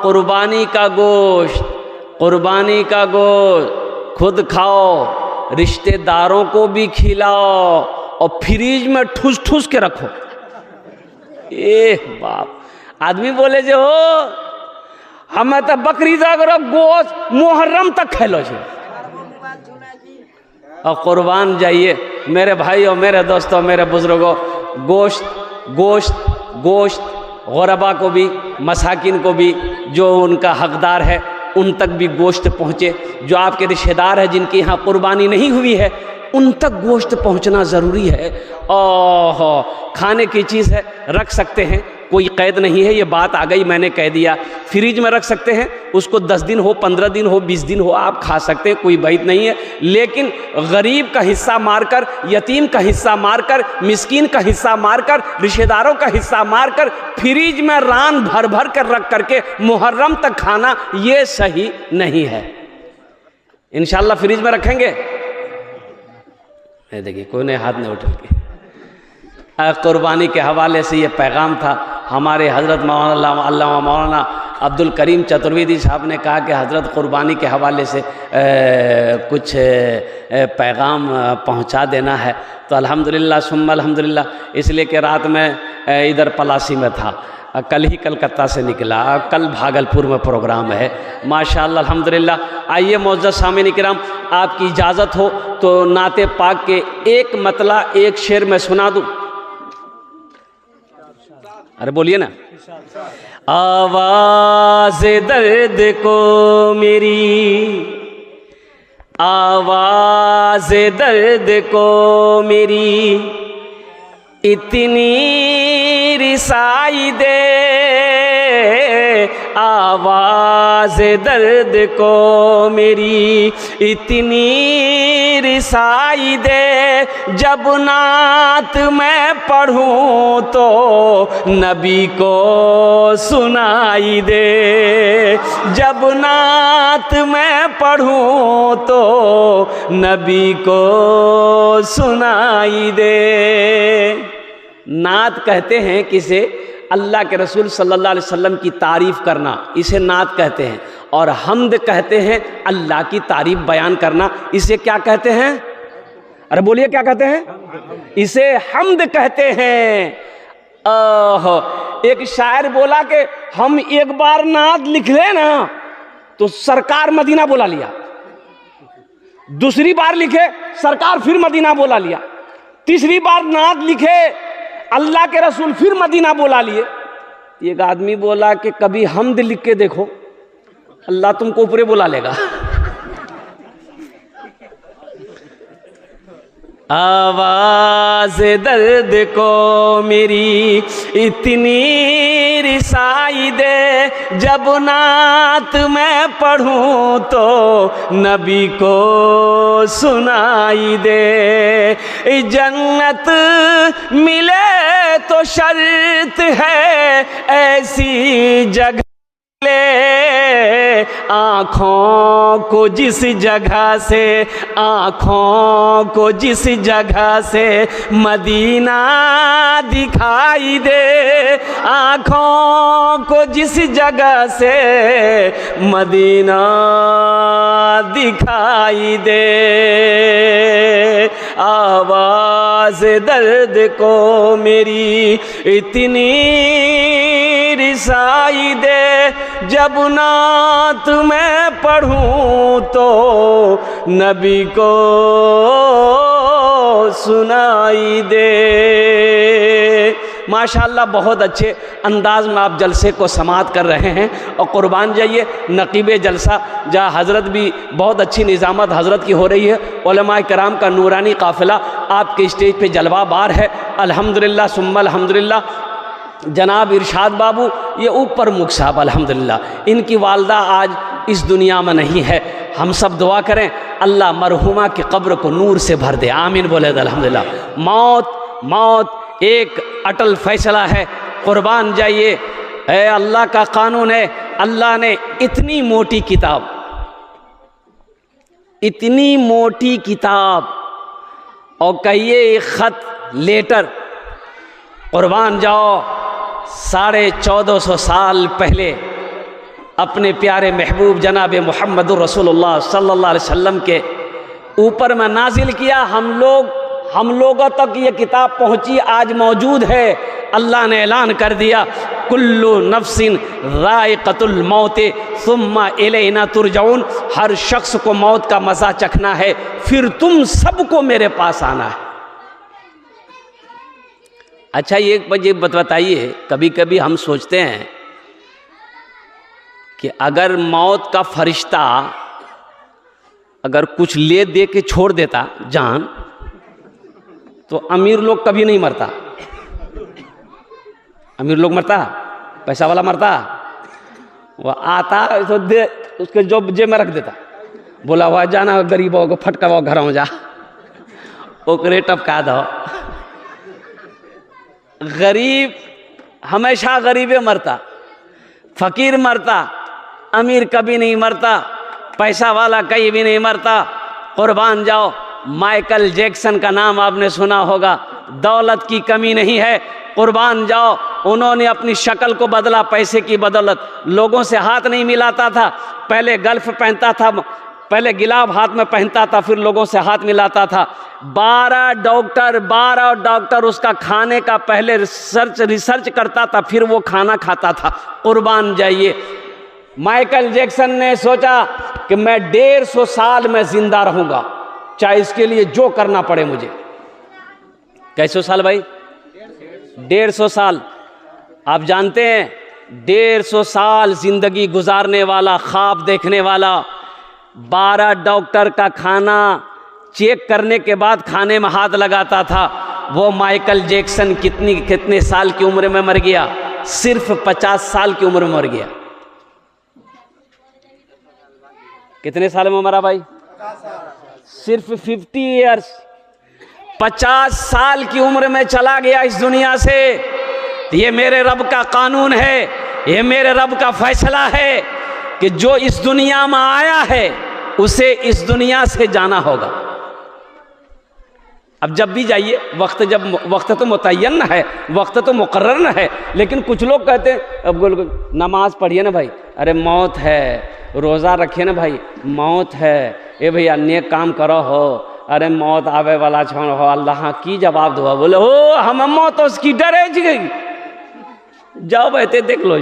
कुर्बानी का गोश्त, कुर्बानी का गोश्त खुद खाओ, रिश्तेदारों को भी खिलाओ और फ्रीज में ठूस ठूस के रखो। बाप, आदमी बोले जो हमें तो बकरी का गोश्त मुहर्रम तक खेलो छे और कुर्बान जाइए। मेरे भाई और मेरे दोस्तों, मेरे बुजुर्गों, गोश्त गोश्त गोश्त गुरबा को भी, मसाकिन को भी, जो उनका हकदार है उन तक भी गोश्त पहुँचे। जो आपके रिश्तेदार हैं जिनके यहाँ कुर्बानी नहीं हुई है उन तक गोश्त पहुँचना ज़रूरी है। और खाने की चीज़ है, रख सकते हैं, कोई कैद नहीं है, ये बात आ गई मैंने कह दिया। फ्रिज में रख सकते हैं, उसको 10 दिन हो, 15 दिन हो, 20 दिन हो, आप खा सकते हैं, कोई बात नहीं है। लेकिन गरीब का हिस्सा मारकर, यतीम का हिस्सा मारकर, मिस्कीन का हिस्सा मारकर, रिश्तेदारों का हिस्सा मारकर फ्रिज में रान भर भर कर रख करके मुहर्रम तक खाना, ये सही नहीं है। इंशाल्लाह फ्रिज में रखेंगे। देखिए कोई ने हाथ नहीं उठा के। कुर्बानी के हवाले से ये पैगाम था। हमारे हज़रत मौलाना अब्दुल करीम चतुर्वेदी साहब ने कहा कि हज़रत कुर्बानी के हवाले से कुछ पैगाम पहुंचा देना है। तो अल्हम्दुलिल्लाह सुम्मा अल्हम्दुलिल्लाह, इसलिए कि रात में इधर पलासी में था, कल ही कलकत्ता से निकला, कल भागलपुर में प्रोग्राम है। माशाअल्लाह अल्हम्दुलिल्लाह। आइए मुअज़्ज़ज़ सामीन किराम, आपकी इजाज़त हो तो नाते पाक के एक मतला, एक शेर में सुना दूँ। अरे बोलिए ना। आवाज़ दर्द को मेरी, आवाज़ दर्द को मेरी इतनी रिसाई दे, आवाज़ दर्द को मेरी इतनी रिसाई दे, जब नात मैं पढ़ूं तो नबी को सुनाई दे, जब नात मैं पढ़ूं तो नबी को सुनाई दे। नात कहते हैं किसे? अल्लाह के रसूल सल्लल्लाहु अलैहि वसल्लम की तारीफ़ करना, इसे नात कहते हैं। और हम्द कहते हैं अल्लाह की तारीफ़ बयान करना, इसे क्या कहते हैं? अरे बोलिए क्या कहते हैं? इसे हम्द कहते हैं। एक शायर बोला कि हम एक बार नात लिख ले ना तो सरकार मदीना बुला लिया, दूसरी बार लिखे सरकार फिर मदीना बुला लिया, तीसरी बार नात लिखे अल्लाह के रसूल फिर मदीना बुला लिए। एक आदमी बोला कि कभी हम्द लिख के देखो, अल्लाह तुमको ऊपरे बुला लेगा। आवाज़ दर्द को मेरी इतनी रिसाई दे, जब नात मैं पढ़ूं तो नबी को सुनाई दे। जन्नत मिले तो शर्त है ऐसी जगह ले, आँखों को जिस जगह से, आँखों को जिस जगह से मदीना दिखाई दे, आँखों को जिस जगह से मदीना दिखाई दे। आवाज़ दर्द को मेरी इतनी रिसाई दे, जब नात मैं पढ़ूं तो नबी को सुनाई दे। माशाअल्लाह बहुत अच्छे अंदाज में आप जलसे को समाअत कर रहे हैं। और कुर्बान जाइए नकीब जलसा जहाँ हज़रत भी बहुत अच्छी निज़ामत हज़रत की हो रही है, उलमाए कराम का नूरानी काफ़िला आपके स्टेज पे जलवा बार है। अल्हम्दुलिल्लाह सुम्मा अल्हम्दुलिल्लाह। जनाब इरशाद बाबू ये ऊपर मुख साहब अल्हम्दुलिल्लाह, इनकी वालदा आज इस दुनिया में नहीं है। हम सब दुआ करें अल्लाह मरहुमा की कब्र को नूर से भर दे, आमीन बोले अल्हम्दुलिल्लाह। मौत एक अटल फैसला है, कुर्बान जाइए, अल्लाह का कानून है। अल्लाह ने इतनी मोटी किताब, इतनी मोटी किताब और कहिए एक ख़त लेटर, कुर्बान जाओ 1450 साल पहले अपने प्यारे महबूब जनाब मुहम्मदुर रसूलुल्लाह सल्लल्लाहु अलैहि वसल्लम के ऊपर में नाजिल किया। हम लोगों तक ये किताब पहुंची, आज मौजूद है। अल्लाह ने ऐलान कर दिया, कुल्लु नफ्सिन राइक़तुल मौत सुम्मा इलैना तुरजाउन। हर शख्स को मौत का मज़ा चखना है, फिर तुम सबको मेरे पास आना है। अच्छा, एक मुझे बताइए, कभी कभी हम सोचते हैं कि अगर मौत का फरिश्ता अगर कुछ ले दे के छोड़ देता जान, तो अमीर लोग कभी नहीं मरता। अमीर लोग मरता, पैसा वाला मरता, वह आता तो दे उसके जेब में रख देता, बोला वह जाना गरीबों को फटका घर हो जा, ओकरे टपका दो। गरीब हमेशा गरीबे मरता, फकीर मरता, अमीर कभी नहीं मरता, पैसा वाला कहीं भी नहीं मरता। कुर्बान जाओ, माइकल जैक्सन का नाम आपने सुना होगा, दौलत की कमी नहीं है, कुर्बान जाओ। उन्होंने अपनी शक्ल को बदला पैसे की बदौलत। लोगों से हाथ नहीं मिलाता था, पहले गल्फ पहनता था, पहले गिलाब हाथ में पहनता था, फिर लोगों से हाथ मिलाता था। 12 डॉक्टर उसका खाने का पहले रिसर्च करता था, फिर वो खाना खाता था। कुर्बान जाइए। माइकल जैक्सन ने सोचा कि मैं 150 साल में जिंदा रहूंगा, चाहे इसके लिए जो करना पड़े मुझे। कैसे साल भाई? 150 साल। आप जानते हैं 150 साल जिंदगी गुजारने वाला, ख्वाब देखने वाला, 12 डॉक्टर का खाना चेक करने के बाद खाने में हाथ लगाता था, वो माइकल जैक्सन कितने साल की उम्र में मर गया? सिर्फ 50 साल की उम्र में मर गया। कितने साल में मरा भाई? सिर्फ 50 ईयर्स, 50 साल की उम्र में चला गया इस दुनिया से। ये मेरे रब का कानून है, ये मेरे रब का फैसला है कि जो इस दुनिया में आया है उसे इस दुनिया से जाना होगा। अब जब भी जाइए, वक्त तो मुतय्यन है, वक्त तो मुकर्रर है, लेकिन कुछ लोग कहते हैं अब नमाज पढ़िए ना भाई, अरे मौत है, रोज़ा रखिए ना भाई, मौत है, ए भैया नेक काम करो हो, अरे मौत आवे वाला छोड़ हो, अल्लाह की जवाब दो। बोले हो हम मौत तो उसकी डरे गई, जाओ बैठे देख लो।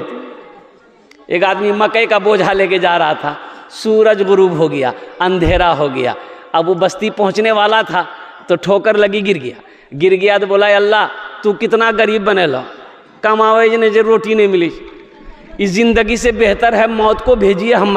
एक आदमी मकई का बोझा लेके जा रहा था, सूरज गुरूब हो गया, अंधेरा हो गया। अब वो बस्ती पहुंचने वाला था तो ठोकर लगी, गिर गया तो बोला अल्लाह तू कितना गरीब बने लो, कमावे ने जो रोटी नहीं मिली, इस जिंदगी से बेहतर है मौत को भेजिए, हम